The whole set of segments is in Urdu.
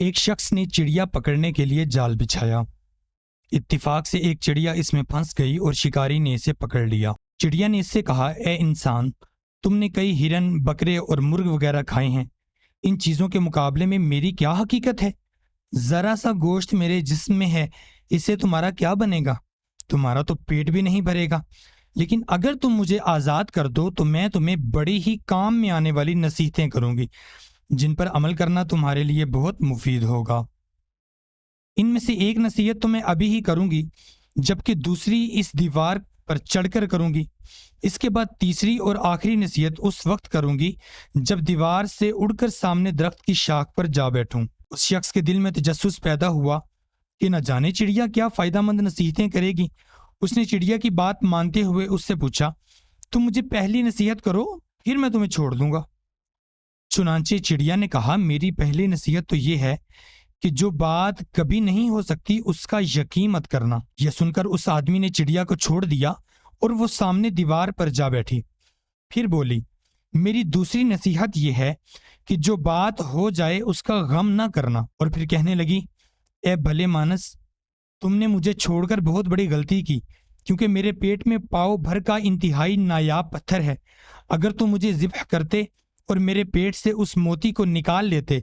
ایک شخص نے چڑیا پکڑنے کے لیے جال بچھایا۔ اتفاق سے ایک چڑیا اس میں پھنس گئی اور شکاری نے اسے پکڑ لیا۔ چڑیا نے اس سے کہا، اے انسان، تم نے کئی ہرن، بکرے اور مرغ وغیرہ کھائے ہیں، ان چیزوں کے مقابلے میں میری کیا حقیقت ہے؟ ذرا سا گوشت میرے جسم میں ہے، اس سے تمہارا کیا بنے گا؟ تمہارا تو پیٹ بھی نہیں بھرے گا۔ لیکن اگر تم مجھے آزاد کر دو تو میں تمہیں بڑی ہی کام میں آنے والی نصیحتیں کروں گی، جن پر عمل کرنا تمہارے لیے بہت مفید ہوگا۔ ان میں سے ایک نصیحت تو میں ابھی ہی کروں گی، جبکہ دوسری اس دیوار پر چڑھ کر کروں گی۔ اس کے بعد تیسری اور آخری نصیحت اس وقت کروں گی جب دیوار سے اڑ کر سامنے درخت کی شاخ پر جا بیٹھوں۔ اس شخص کے دل میں تجسس پیدا ہوا کہ نہ جانے چڑیا کیا فائدہ مند نصیحتیں کرے گی۔ اس نے چڑیا کی بات مانتے ہوئے اس سے پوچھا، تم مجھے پہلی نصیحت کرو، پھر میں تمہیں چھوڑ دوں گا۔ چنانچہ چڑیا نے کہا، میری پہلی نصیحت تو یہ ہے کہ جو بات کبھی نہیں ہو سکتی اس کا یقین مت کرنا۔ یہ سن کر اس آدمی نے چڑیا کو چھوڑ دیا اور وہ سامنے دیوار پر جا بیٹھی۔ پھر بولی، میری دوسری نصیحت یہ ہے کہ جو بات ہو جائے اس کا غم نہ کرنا۔ اور پھر کہنے لگی، اے بھلے مانس، تم نے مجھے چھوڑ کر بہت بڑی غلطی کی، کیونکہ میرے پیٹ میں پاؤ بھر کا انتہائی نایاب پتھر ہے۔ اگر تم مجھے ذبح کرتے اور میرے پیٹ سے اس موتی کو نکال لیتے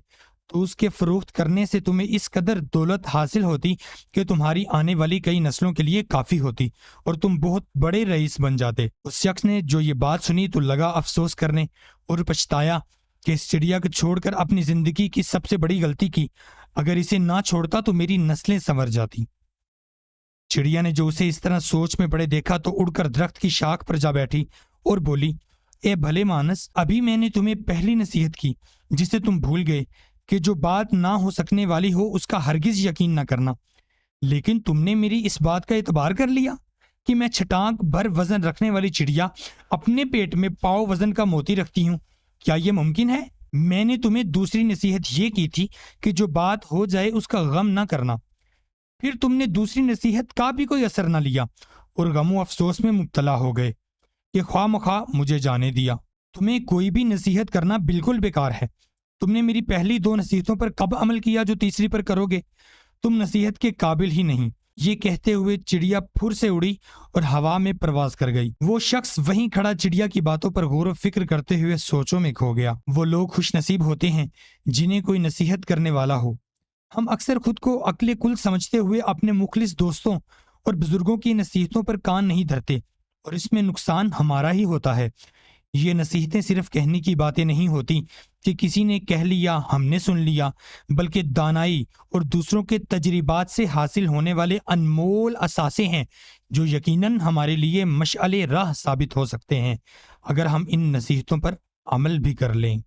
تو اس کے فروخت کرنے سے تمہیں اس قدر دولت حاصل ہوتی کہ تمہاری آنے والی کئی نسلوں کے لیے کافی ہوتی اور تم بہت بڑے رئیس بن جاتے۔ اس شخص نے جو یہ بات سنی تو لگا افسوس کرنے اور پچھتایا کہ اس چڑیا کو چھوڑ کر اپنی زندگی کی سب سے بڑی غلطی کی۔ اگر اسے نہ چھوڑتا تو میری نسلیں سنور جاتی۔ چڑیا نے جو اسے اس طرح سوچ میں پڑے دیکھا تو اڑ کر درخت کی شاخ پر جا بیٹھی اور بولی، اے بھلے مانس، ابھی میں نے تمہیں پہلی نصیحت کی جسے تم بھول گئے کہ جو بات نہ ہو سکنے والی ہو اس کا ہرگز یقین نہ کرنا، لیکن تم نے میری اس بات کا اعتبار کر لیا کہ میں چھٹانک بھر وزن رکھنے والی چڑیا اپنے پیٹ میں پاؤ وزن کا موتی رکھتی ہوں۔ کیا یہ ممکن ہے؟ میں نے تمہیں دوسری نصیحت یہ کی تھی کہ جو بات ہو جائے اس کا غم نہ کرنا، پھر تم نے دوسری نصیحت کا بھی کوئی اثر نہ لیا اور غم و افسوس میں مبتلا ہو گئے کہ خواہ مخواہ مجھے جانے دیا۔ تمہیں کوئی بھی نصیحت کرنا بالکل بیکار ہے۔ تم نے میری پہلی دو نصیحتوں پر کب عمل کیا جو تیسری پر کرو گے؟ تم نصیحت کے قابل ہی نہیں۔ یہ کہتے ہوئے چڑیا پھر سے اڑی اور ہوا میں پرواز کر گئی۔ وہ شخص وہیں کھڑا چڑیا کی باتوں پر غور و فکر کرتے ہوئے سوچوں میں کھو گیا۔ وہ لوگ خوش نصیب ہوتے ہیں جنہیں کوئی نصیحت کرنے والا ہو۔ ہم اکثر خود کو عقل کل سمجھتے ہوئے اپنے مخلص دوستوں اور بزرگوں کی نصیحتوں پر کان نہیں دھرتے اور اس میں نقصان ہمارا ہی ہوتا ہے۔ یہ نصیحتیں صرف کہنے کی باتیں نہیں ہوتی کہ کسی نے کہہ لیا ہم نے سن لیا، بلکہ دانائی اور دوسروں کے تجربات سے حاصل ہونے والے انمول اثاثے ہیں جو یقیناً ہمارے لیے مشعل راہ ثابت ہو سکتے ہیں اگر ہم ان نصیحتوں پر عمل بھی کر لیں۔